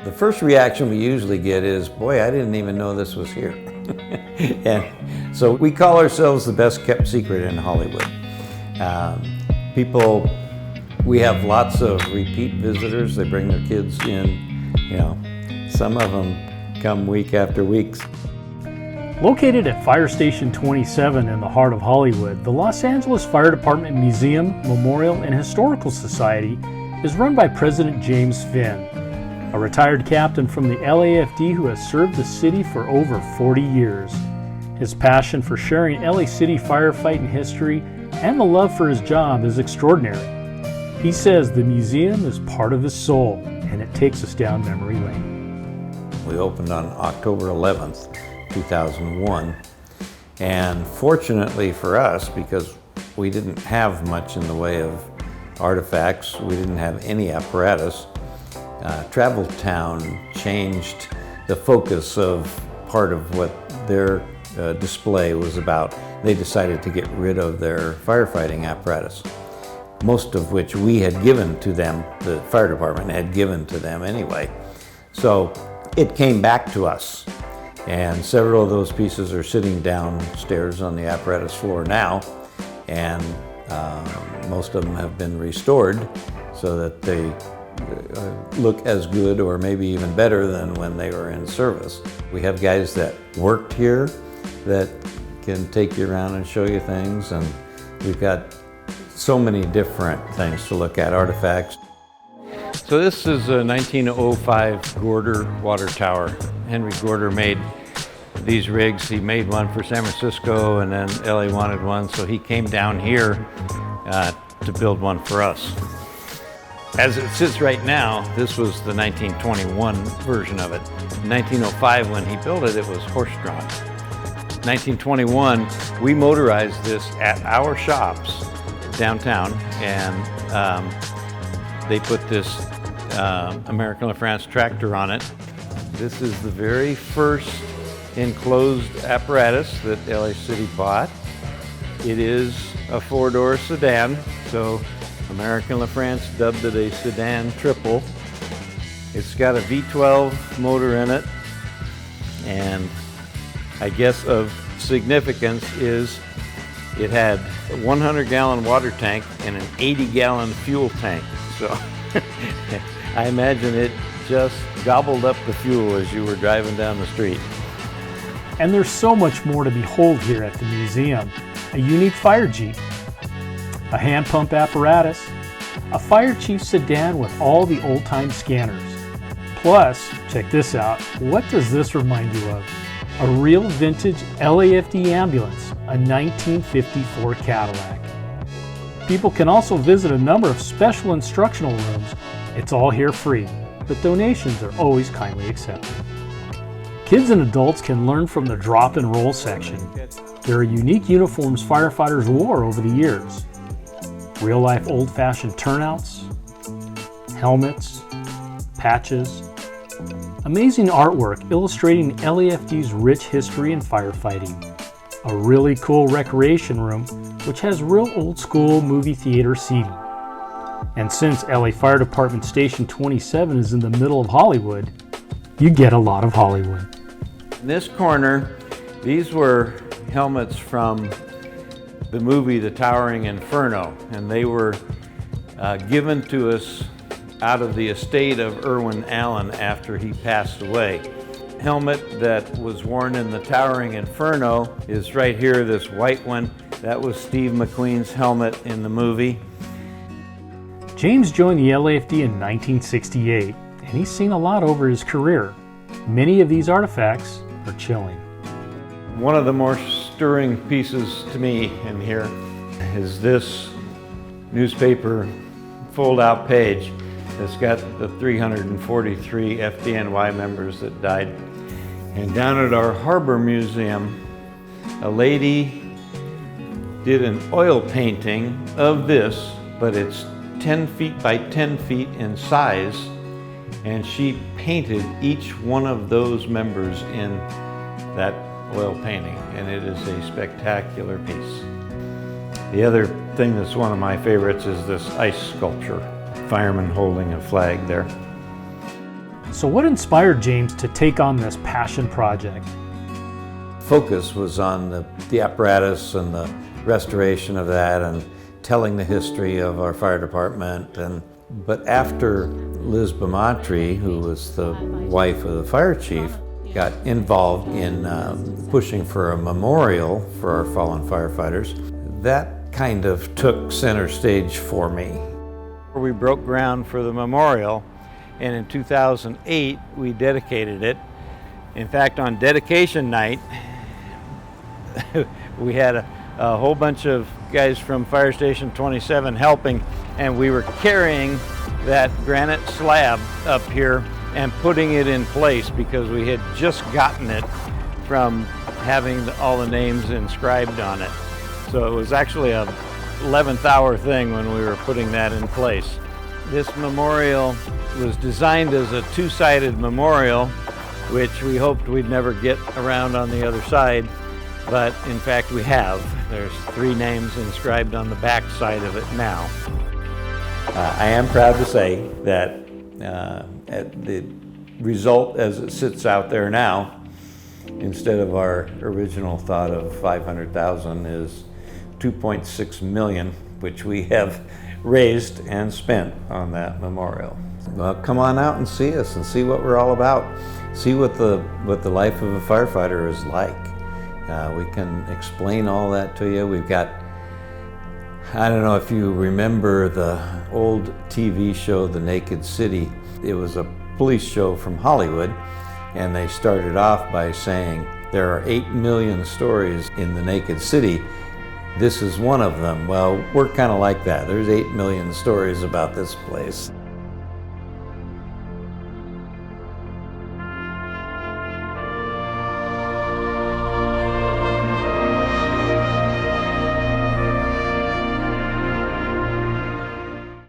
The first reaction we usually get is, boy, I didn't even know this was here. And so we call ourselves the best kept secret in Hollywood. We have lots of repeat visitors. They bring their kids in, some of them come week after week. Located at Fire Station 27 in the heart of Hollywood, the Los Angeles Fire Department Museum, Memorial, and Historical Society is run by President James Finn, a retired captain from the LAFD who has served the city for over 40 years. His passion for sharing LA City firefighting history and the love for his job is extraordinary. He says the museum is part of his soul, and it takes us down memory lane. We opened on October 11th, 2001, and fortunately for us, because we didn't have much in the way of artifacts, we didn't have any apparatus, Travel Town changed the focus of part of what their display was about. They decided to get rid of their firefighting apparatus, most of which we had given to them, the fire department had given to them anyway. So it came back to us, and several of those pieces are sitting downstairs on the apparatus floor now, and most of them have been restored so that they look as good or maybe even better than when they were in service. We have guys that worked here that can take you around and show you things, and we've got so many different things to look at, artifacts. So this is a 1905 Gorder water tower. Henry Gorder made these rigs. He made one for San Francisco, and then LA wanted one, so he came down here to build one for us. As it sits right now, this was the 1921 version of it. In 1905, when he built it, it was horse-drawn. 1921, we motorized this at our shops downtown, and they put this American LaFrance tractor on it. This is the very first enclosed apparatus that LA City bought. It is a four-door sedan, so American LaFrance dubbed it a sedan triple. It's got a V12 motor in it, and I guess of significance is it had a 100-gallon water tank and an 80-gallon fuel tank. So I imagine it just gobbled up the fuel as you were driving down the street. And there's so much more to behold here at the museum. A unique fire jeep, a hand pump apparatus, a fire chief sedan with all the old-time scanners. Plus, check this out, what does this remind you of? A real vintage LAFD ambulance, a 1954 Cadillac. People can also visit a number of special instructional rooms. It's all here free, but donations are always kindly accepted. Kids and adults can learn from the drop and roll section. There are unique uniforms firefighters wore over the years. Real-life old-fashioned turnouts, helmets, patches, amazing artwork illustrating LAFD's rich history in firefighting. A really cool recreation room which has real old-school movie theater seating. And since LA Fire Department Station 27 is in the middle of Hollywood, you get a lot of Hollywood. In this corner, these were helmets from the movie The Towering Inferno, and they were given to us out of the estate of Irwin Allen after he passed away. Helmet that was worn in The Towering Inferno is right here, this white one. That was Steve McQueen's helmet in the movie. James joined the LAFD in 1968, and he's seen a lot over his career. Many of these artifacts are chilling. One of the more stirring pieces to me in here is this newspaper fold-out page that's got the 343 FDNY members that died. And down at our Harbor Museum, a lady did an oil painting of this, but it's 10 feet by 10 feet in size, and she painted each one of those members in that oil painting, and it is a spectacular piece. The other thing that's one of my favorites is this ice sculpture, fireman holding a flag there. So what inspired James to take on this passion project? Focus was on the apparatus and the restoration of that and telling the history of our fire department. But after Liz Beaumontry, who was the wife of the fire chief, got involved in pushing for a memorial for our fallen firefighters, that kind of took center stage for me. We broke ground for the memorial, and in 2008 we dedicated it. In fact, on dedication night, we had a whole bunch of guys from Fire Station 27 helping, and we were carrying that granite slab up here and putting it in place because we had just gotten it from having all the names inscribed on it. So it was actually a 11th hour thing when we were putting that in place. This memorial was designed as a two-sided memorial, which we hoped we'd never get around on the other side, but in fact we have. There's 3 names inscribed on the back side of it now. I am proud to say that the result as it sits out there now, instead of our original thought of 500,000, is 2.6 million, which we have raised and spent on that memorial. Well, come on out and see us and see what we're all about. See what the life of a firefighter is like. We can explain all that to you. We've got, I don't know if you remember the old TV show, The Naked City. It was a police show from Hollywood, and they started off by saying, there are 8 million stories in the Naked City. This is one of them. Well, we're kind of like that. There's 8 million stories about this place.